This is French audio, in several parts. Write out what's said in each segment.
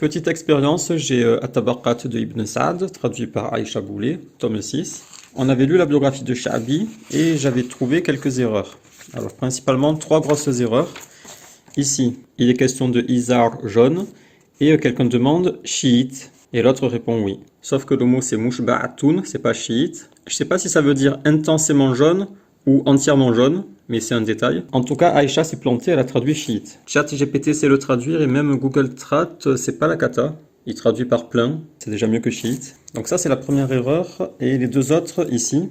Petite expérience, j'ai At-Tabaqat de Ibn Sa'd, traduit par Aïcha Boulay, tome 6. On avait lu la biographie de Sha'bi et j'avais trouvé quelques erreurs. Alors principalement 3 grosses erreurs. Ici, il est question de Izar jaune et quelqu'un demande chiite et l'autre répond oui. Sauf que le mot c'est mushba'atun, c'est pas chiite. Je sais pas si ça veut dire intensément jaune ou entièrement jaune, mais c'est un détail. En tout cas, Aïcha s'est plantée, elle a traduit chiite. ChatGPT sait le traduire et même Google Trad, c'est pas la cata. Il traduit par plein, c'est déjà mieux que chiite. Donc ça, c'est la première erreur. Et les deux autres, ici,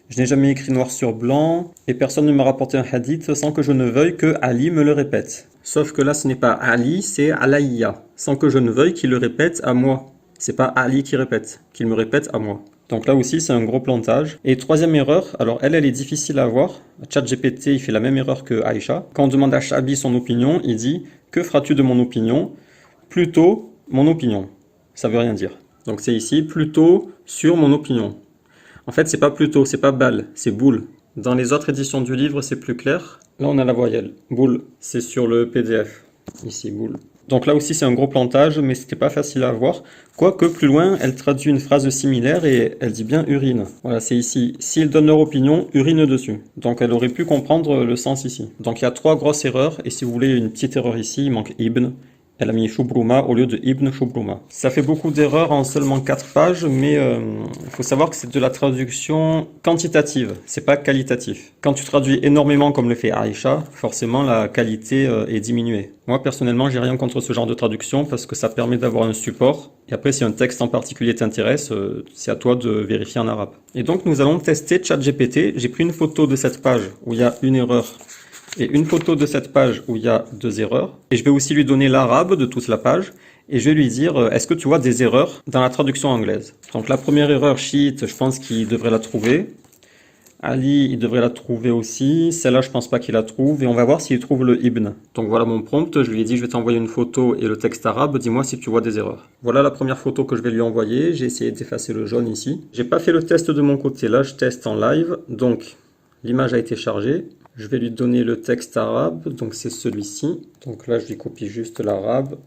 je n'ai jamais écrit noir sur blanc et personne ne m'a rapporté un hadith sans que je ne veuille que Ali me le répète. Sauf que là, ce n'est pas Ali, c'est Alayya, sans que je ne veuille qu'il le répète à moi. C'est pas Ali qui répète, qu'il me répète à moi. Donc là aussi, c'est un gros plantage. Et troisième erreur, alors elle est difficile à voir. ChatGPT, il fait la même erreur que Aïcha. Quand on demande à Sha'bi son opinion, il dit « Que feras-tu de mon opinion ?» Plutôt « mon opinion ». Ça veut rien dire. Donc c'est ici « plutôt sur mon opinion ». En fait, c'est pas plutôt, c'est pas bal, c'est boule. Dans les autres éditions du livre, c'est plus clair. Là, on a la voyelle. Boule, c'est sur le PDF. Ici, boule. Donc là aussi, c'est un gros plantage, mais c'était pas facile à voir. Quoique, plus loin, elle traduit une phrase similaire et elle dit bien urine. Voilà, c'est ici. S'ils donnent leur opinion, urine dessus. Donc elle aurait pu comprendre le sens ici. Donc il y a 3 grosses erreurs, et si vous voulez une petite erreur ici, il manque Ibn. Elle a mis Shubruma au lieu de Ibn Shubruma. Ça fait beaucoup d'erreurs en seulement 4 pages, mais il faut savoir que c'est de la traduction quantitative, c'est pas qualitatif. Quand tu traduis énormément comme le fait Aïcha, forcément la qualité est diminuée. Moi personnellement, j'ai rien contre ce genre de traduction parce que ça permet d'avoir un support. Et après, si un texte en particulier t'intéresse, c'est à toi de vérifier en arabe. Et donc nous allons tester ChatGPT. J'ai pris une photo de cette page où il y a une erreur et une photo de cette page où il y a 2 erreurs. Et je vais aussi lui donner l'arabe de toute la page. Et je vais lui dire, est-ce que tu vois des erreurs dans la traduction anglaise? Donc la première erreur, chiite, je pense qu'il devrait la trouver. Ali, il devrait la trouver aussi. Celle-là, je pense pas qu'il la trouve. Et on va voir s'il trouve le Ibn. Donc voilà mon prompt. Je lui ai dit, je vais t'envoyer une photo et le texte arabe. Dis-moi si tu vois des erreurs. Voilà la première photo que je vais lui envoyer. J'ai essayé d'effacer le jaune ici. J'ai pas fait le test de mon côté. Là, je teste en live. Donc, l'image a été chargée. Je vais lui donner le texte arabe, donc c'est celui-ci. Donc là, je lui copie juste l'arabe,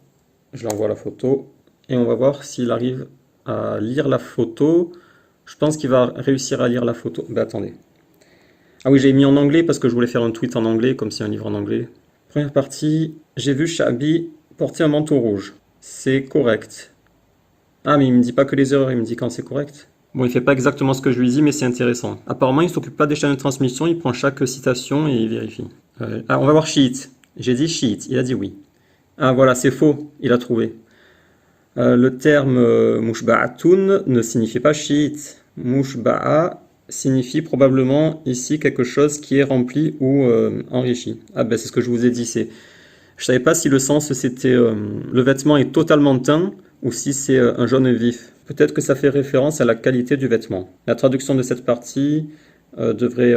je lui envoie la photo, et on va voir s'il arrive à lire la photo. Je pense qu'il va réussir à lire la photo. Ben attendez. Ah oui, j'ai mis en anglais parce que je voulais faire un tweet en anglais, comme c'est un livre en anglais. Première partie, j'ai vu Sha'bi porter un manteau rouge. C'est correct. Ah, mais il me dit pas que les erreurs, il me dit quand c'est correct. Bon, il fait pas exactement ce que je lui dis, mais c'est intéressant. Apparemment, il s'occupe pas des chaînes de transmission, il prend chaque citation et il vérifie. Ah, on va voir chiite. J'ai dit chiite, il a dit oui. Ah, voilà, c'est faux, il a trouvé. Le terme mushba'atun ne signifie pas chiite. Mushba'a signifie probablement ici quelque chose qui est rempli ou enrichi. Ah ben c'est ce que je vous ai dit, je savais pas si le sens c'était le vêtement est totalement teint ou si c'est un jaune vif. Peut-être que ça fait référence à la qualité du vêtement. La traduction de cette partie devrait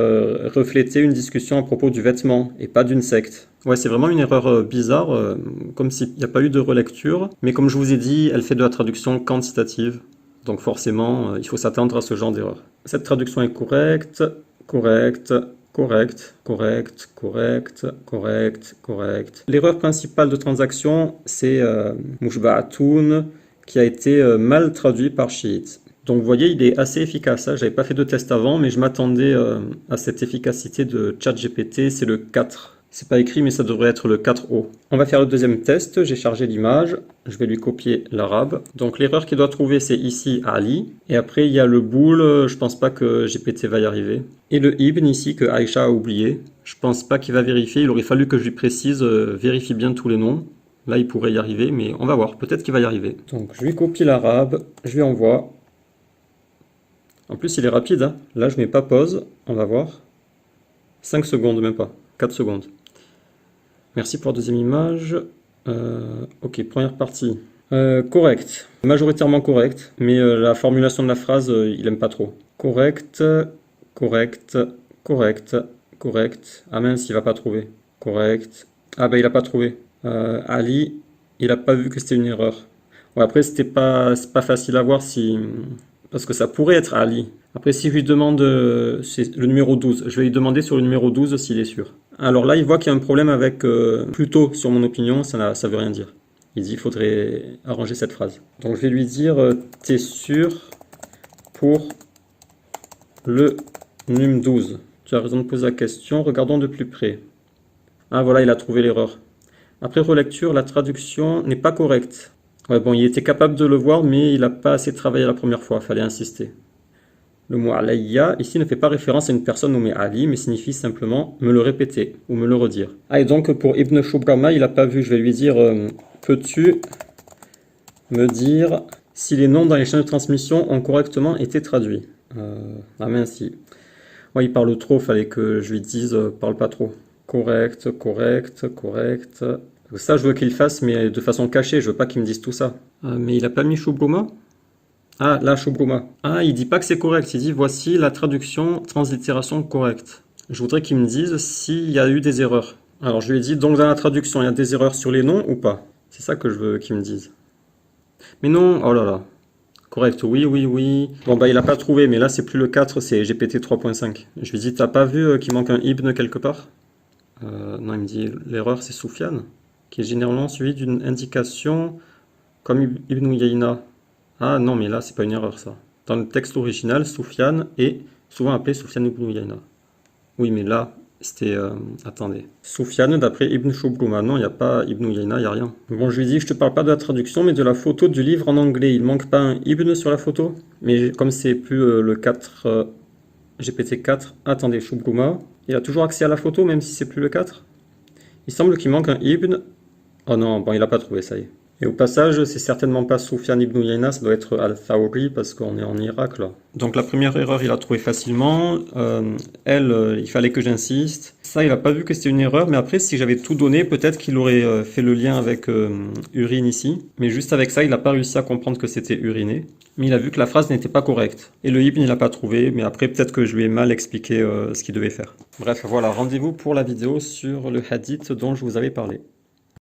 refléter une discussion à propos du vêtement et pas d'une secte. Ouais, c'est vraiment une erreur bizarre, comme s'il n'y a pas eu de relecture. Mais comme je vous ai dit, elle fait de la traduction quantitative. Donc forcément, il faut s'attendre à ce genre d'erreur. Cette traduction est correcte, correcte, correcte, correcte, correcte, correcte, correcte. L'erreur principale de transaction, c'est mushba'atun, qui a été mal traduit par chiite. Donc vous voyez, il est assez efficace. J'avais pas fait de test avant, mais je m'attendais à cette efficacité de ChatGPT. C'est le 4. C'est pas écrit, mais ça devrait être le 4O. On va faire le deuxième test. J'ai chargé l'image. Je vais lui copier l'arabe. Donc l'erreur qu'il doit trouver, c'est ici Ali. Et après, il y a le boule. Je pense pas que GPT va y arriver. Et le Ibn ici, que Aïcha a oublié. Je pense pas qu'il va vérifier. Il aurait fallu que je lui précise. Vérifie bien tous les noms. Là, il pourrait y arriver, mais on va voir. Peut-être qu'il va y arriver. Donc, je lui copie l'arabe, je lui envoie. En plus, il est rapide. Hein. Là, je mets pas pause. On va voir. 5 secondes, même pas. 4 secondes. Merci pour la deuxième image. Ok, première partie. Correct. Majoritairement correct, mais la formulation de la phrase, il aime pas trop. Correct, correct, correct, correct. Ah mince, il va pas trouver. Correct. Ah ben, il a pas trouvé. Ali, il a pas vu que c'était une erreur. Ouais, après, c'est pas facile à voir si... Parce que ça pourrait être Ali. Après, si je lui demande... c'est le numéro 12. Je vais lui demander sur le numéro 12 s'il est sûr. Alors là, il voit qu'il y a un problème avec plutôt, sur mon opinion, ça veut rien dire. Il dit qu'il faudrait arranger cette phrase. Donc je vais lui dire, t'es sûr pour le num 12. Tu as raison de poser la question, regardons de plus près. Ah voilà, il a trouvé l'erreur. Après relecture, la traduction n'est pas correcte. Ouais, bon, il était capable de le voir, mais il n'a pas assez travaillé la première fois, fallait insister. Le mot alayya, ici, ne fait pas référence à une personne nommée Ali, mais signifie simplement me le répéter ou me le redire. Ah, et donc pour Ibn Shubrama, il n'a pas vu, je vais lui dire, peux-tu me dire si les noms dans les chaînes de transmission ont correctement été traduits? Ah mince, ouais, il parle trop, fallait que je lui dise, parle pas trop. Correct, correct, correct. Ça, je veux qu'il fasse, mais de façon cachée, je veux pas qu'il me dise tout ça. Mais il a pas mis Shubruma? Ah, là, Shubruma. Ah, il dit pas que c'est correct, il dit voici la traduction, translittération correcte. Je voudrais qu'il me dise s'il y a eu des erreurs. Alors, je lui ai dit, donc dans la traduction, il y a des erreurs sur les noms ou pas? C'est ça que je veux qu'il me dise. Mais non, oh là là. Correct, oui, oui, oui. Bon, bah, il a pas trouvé, mais là, c'est plus le 4, c'est GPT 3.5. Je lui dis, t'as pas vu qu'il manque un Ibn quelque part? Non, il me dit, l'erreur, c'est Soufiane, qui est généralement suivi d'une indication comme Ibn Uyayna. Ah non, mais là, c'est pas une erreur, ça. Dans le texte original, Soufiane est souvent appelé Soufiane ibn Uyayna. Oui, mais là, c'était... attendez. Soufiane d'après Ibn Shubruma. Non, il n'y a pas Ibn Uyayna, il n'y a rien. Bon, je lui dis que je te parle pas de la traduction, mais de la photo du livre en anglais. Il manque pas un Ibn sur la photo? Mais comme c'est plus le 4... GPT-4... Attendez, Shubruma. Il a toujours accès à la photo, même si c'est plus le 4? Il semble qu'il manque un Ibn. Oh non, bon, il a pas trouvé, ça y est. Et au passage, c'est certainement pas Soufiane ibn Uyayna, ça doit être Al-Thawri parce qu'on est en Irak là. Donc la première erreur, il a trouvé facilement. Il fallait que j'insiste. Ça, il a pas vu que c'était une erreur, mais après, si j'avais tout donné, peut-être qu'il aurait fait le lien avec urine ici. Mais juste avec ça, il n'a pas réussi à comprendre que c'était uriné. Mais il a vu que la phrase n'était pas correcte. Et le ibn, il n'a pas trouvé, mais après, peut-être que je lui ai mal expliqué ce qu'il devait faire. Bref, voilà, rendez-vous pour la vidéo sur le hadith dont je vous avais parlé.